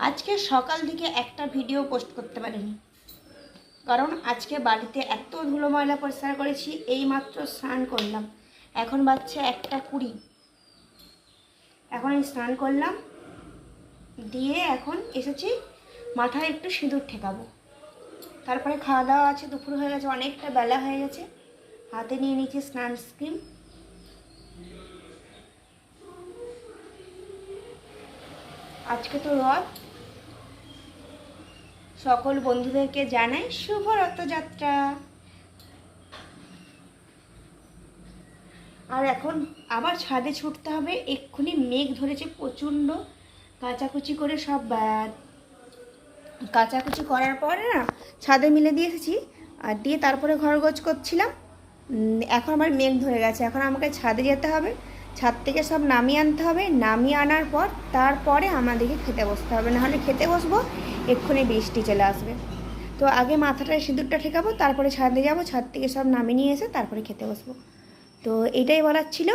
আজকে সকাল থেকে একটা ভিডিও পোস্ট করতে পারিনি, কারণ আজকে বাড়িতে এত ধুলো ময়লা পরিষ্কার করেছি। এইমাত্র স্নান করলাম, এখন বাজছে 1:20। এখন স্নান করলাম, দিয়ে এখন এসেছি মাথায় একটু সিঁদুর ঠেকাবো। তারপরে খাওয়া দাওয়া আছে, দুপুর হয়ে গেছে, অনেকটা বেলা হয়ে গেছে। হাতে নিয়ে নিচ্ছি স্নানস্ক্রিন। আজকে তো রথ। সকল বন্ধুদেরকে জানাই শুভ রথযাত্রা। আর এখন আবার ছাদে ছুটতে হবে, এক্ষুনি মেঘ ধরেছে প্রচণ্ড। কাচাকুচি করে সব কাচাকুচি করার পরে না ছাদে মিলে দিয়ে এসেছি, আর দিয়ে তারপরে ঘর গোছ করছিলাম। এখন আবার মেঘ ধরে গেছে, এখন আমাকে ছাদে যেতে হবে, ছাদ থেকে সব নামিয়ে আনতে হবে। নামিয়ে আনার পর তারপরে আমাদেরকে খেতে বসতে হবে, নাহলে খেতে বসবো এক্ষুনি বৃষ্টি চলে আসবে। তো আগে মাথাটায় সিঁদুরটা ঠেকাবো, তারপরে ছাদে যাব, ছাদ থেকে সব নামিয়ে নিয়ে এসে তারপরে খেতে বসবো। তো এটাই বলার ছিল।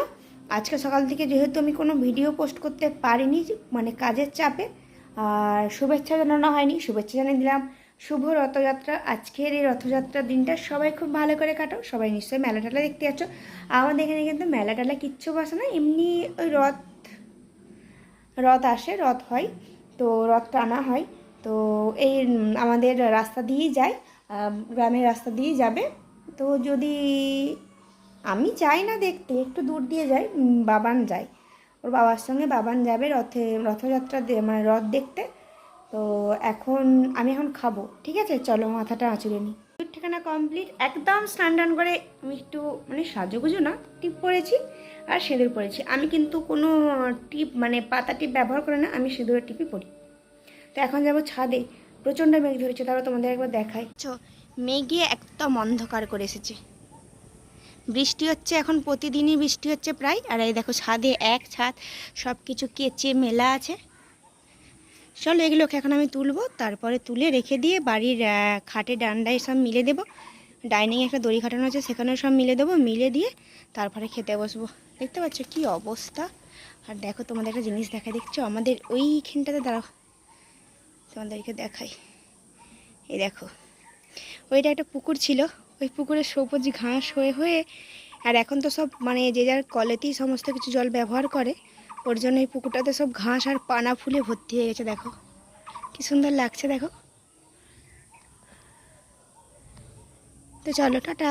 আজকে সকাল থেকে যেহেতু আমি কোনো ভিডিও পোস্ট করতে পারিনি, মানে কাজের চাপে, আর শুভেচ্ছা জানানো হয়নি, শুভেচ্ছা জানিয়ে দিলাম শুভ রথযাত্রা। আজকের এই রথযাত্রার দিনটা সবাই খুব ভালো করে কাটো। সবাই নিশ্চয়ই মেলা টেলা দেখতে যাচ্ছ। আমাদের এখানে কিন্তু মেলা টেলা কিচ্ছু বসে না, এমনি ওই রথ আসে, রথ হয়, তো রথ টানা হয়। তো এই আমাদের রাস্তা দিয়েই যায়, গ্রামের রাস্তা দিয়েই যাবে। তো যদি আমি চাই না দেখতে, একটু দূর দিয়ে যাই, বাবান যায়, ওর বাবার সঙ্গে বাবান যাবে রথযাত্রা মানে রথ দেখতে। তো আমি এখন খাবো, ঠিক আছে? চলো মাথাটা আঁচড়ে নিই। ঠিকানা কমপ্লিট, একদম স্নান টান করে আমি একটু মানে সাজুগুজু না, টিপ পরেছি আর সিঁদুর পরেছি। আমি কিন্তু কোনো টিপ মানে পাতা টিপ ব্যবহার করে না, আমি সিঁদুরের টিপই পরি। তো এখন যাবো ছাদে, প্রচণ্ড মেঘ ধরেছে, তারপর তোমাদের একবার দেখাই। মেঘে একদম অন্ধকার করে এসেছে, বৃষ্টি হচ্ছে, এখন প্রতিদিনই বৃষ্টি হচ্ছে প্রায়। আর এই দেখো ছাদে এক ছাদ সব কিছু কেচে মেলা আছে। চলো এগুলোকে এখন আমি তুলবো, তারপরে তুলে রেখে দিয়ে বাড়ির খাটে ডান্ডায় সব মিলে দেবো। ডাইনিংয়ে একটা দড়ি খাটানো আছে, সেখানেও সব মিলে দেবো, মিলে দিয়ে তারপরে খেতে বসবো। দেখতে পাচ্ছ কি অবস্থা। আর দেখো তোমাদের একটা জিনিস দেখায়, দেখছো আমাদের ওইখানটাতে দাঁড়াও, তোমাদেরকে দেখাই। এই দেখো, ওইটা একটা পুকুর ছিল, ওই পুকুরে সবুজ ঘাস হয়ে হয়ে, আর এখন তো সব মানে যে যার কলেতেই সমস্ত কিছু জল ব্যবহার করে, ওর জন্য এই পুকুরটাতে সব ঘাস আর পানা ফুলে ভর্তি হয়ে গেছে। দেখো কি সুন্দর লাগছে, দেখো। তো চলো টাটা।